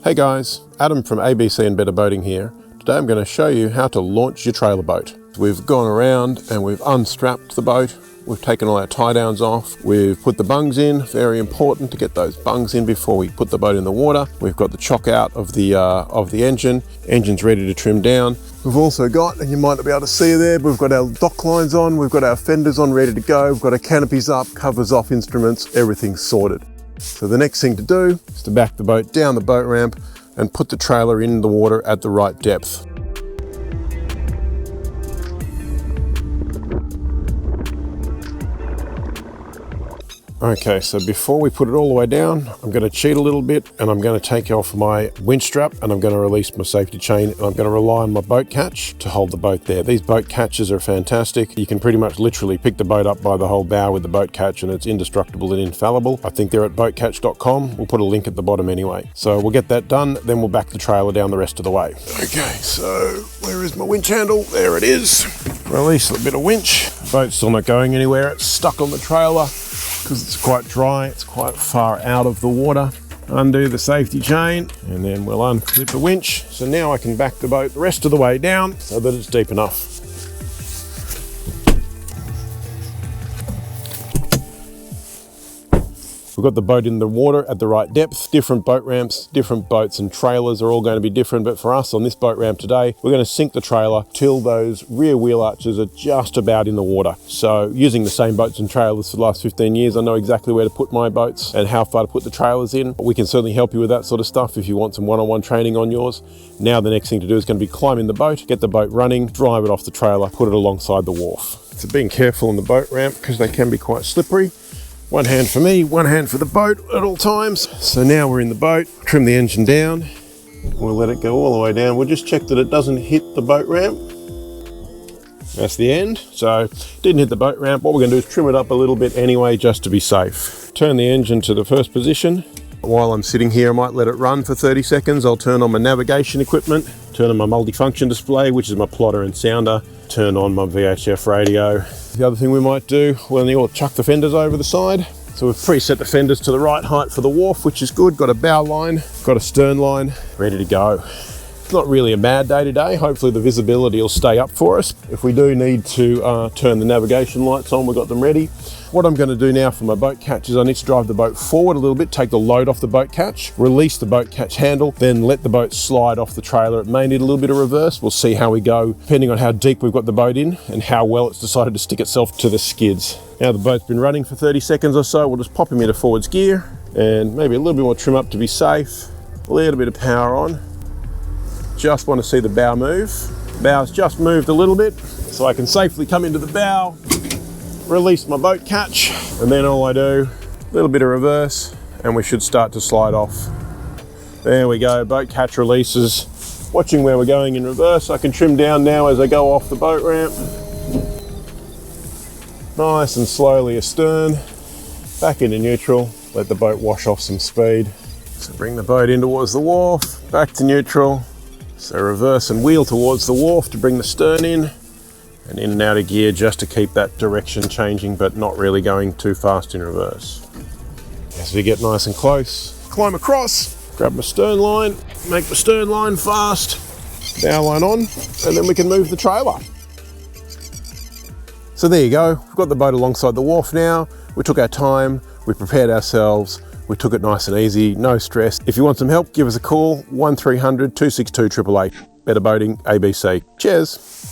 Hey guys, Adam from ABC and Better Boating here. Today I'm going to show you how to launch your trailer boat. We've gone around and we've unstrapped the boat. We've taken all our tie downs off. We've put the bungs in. Very important to get those bungs in before we put the boat in the water. We've got the chock out of the engine. Engine's ready to trim down. We've also got, and you might not be able to see there, but we've got our dock lines on. We've got our fenders on, ready to go. We've got our canopies up, covers off, instruments, everything's sorted. So the next thing to do is to back the boat down the boat ramp and put the trailer in the water at the right depth. Okay, so before we put it all the way down, I'm going to cheat a little bit and I'm going to take off my winch strap and I'm going to release my safety chain and I'm going to rely on my boat catch to hold the boat there. These boat catches are fantastic. You can pretty much literally pick the boat up by the whole bow with the boat catch and it's indestructible and infallible. I think they're at boatcatch.com. We'll put a link at the bottom anyway. So we'll get that done, then we'll back the trailer down the rest of the way. Okay, so where is my winch handle? There it is. Release a bit of winch. Boat's still not going anywhere. It's stuck on the trailer because it's quite dry, it's quite far out of the water. Undo the safety chain and then we'll unclip the winch. So now I can back the boat the rest of the way down so that it's deep enough. We've got the boat in the water at the right depth. Different boat ramps, different boats and trailers are all going to be different, but for us on this boat ramp today, we're going to sink the trailer till those rear wheel arches are just about in the water. So using the same boats and trailers for the last 15 years, I know exactly where to put my boats and how far to put the trailers in. We can certainly help you with that sort of stuff if you want some one-on-one training on yours. Now the next thing to do is going to be climb in the boat, get the boat running, drive it off the trailer, put it alongside the wharf. So being careful on the boat ramp because they can be quite slippery. One hand for me, one hand for the boat at all times. So now we're in the boat, trim the engine down. We'll let it go all the way down. We'll just check that it doesn't hit the boat ramp. That's the end. So didn't hit the boat ramp. What we're going to do is trim it up a little bit anyway, just to be safe. Turn the engine to the first position. While I'm sitting here, I might let it run for 30 seconds. I'll turn on my navigation equipment, turn on my multifunction display, which is my plotter and sounder, turn on my VHF radio. The other thing we might do, we'll chuck the fenders over the side. So we've preset the fenders to the right height for the wharf, which is good. Got a bow line, got a stern line, ready to go. It's not really a bad day today. Hopefully the visibility will stay up for us. If we do need to turn the navigation lights on, we've got them ready. What I'm going to do now for my boat catch is I need to drive the boat forward a little bit, take the load off the boat catch, release the boat catch handle, then let the boat slide off the trailer. It may need a little bit of reverse. We'll see how we go, depending on how deep we've got the boat in and how well it's decided to stick itself to the skids. Now the boat's been running for 30 seconds or so. We'll just pop him into forwards gear and maybe a little bit more trim up to be safe. A little bit of power on. Just want to see the bow move. Bow's just moved a little bit, so I can safely come into the bow, release my boat catch, and then all I do, a little bit of reverse, and we should start to slide off. There we go, boat catch releases. Watching where we're going in reverse, I can trim down now as I go off the boat ramp. Nice and slowly astern, back into neutral, let the boat wash off some speed. So bring the boat in towards the wharf, back to neutral. So reverse and wheel towards the wharf to bring the stern in and in and out of gear just to keep that direction changing but not really going too fast in reverse. As we get nice and close, climb across, grab my stern line, make the stern line fast, bow line on, and then we can move the trailer. So there you go, we've got the boat alongside the wharf now. We took our time, we prepared ourselves, we took it nice and easy, no stress. If you want some help, give us a call, 1300 262 888. Better Boating, ABC. Cheers.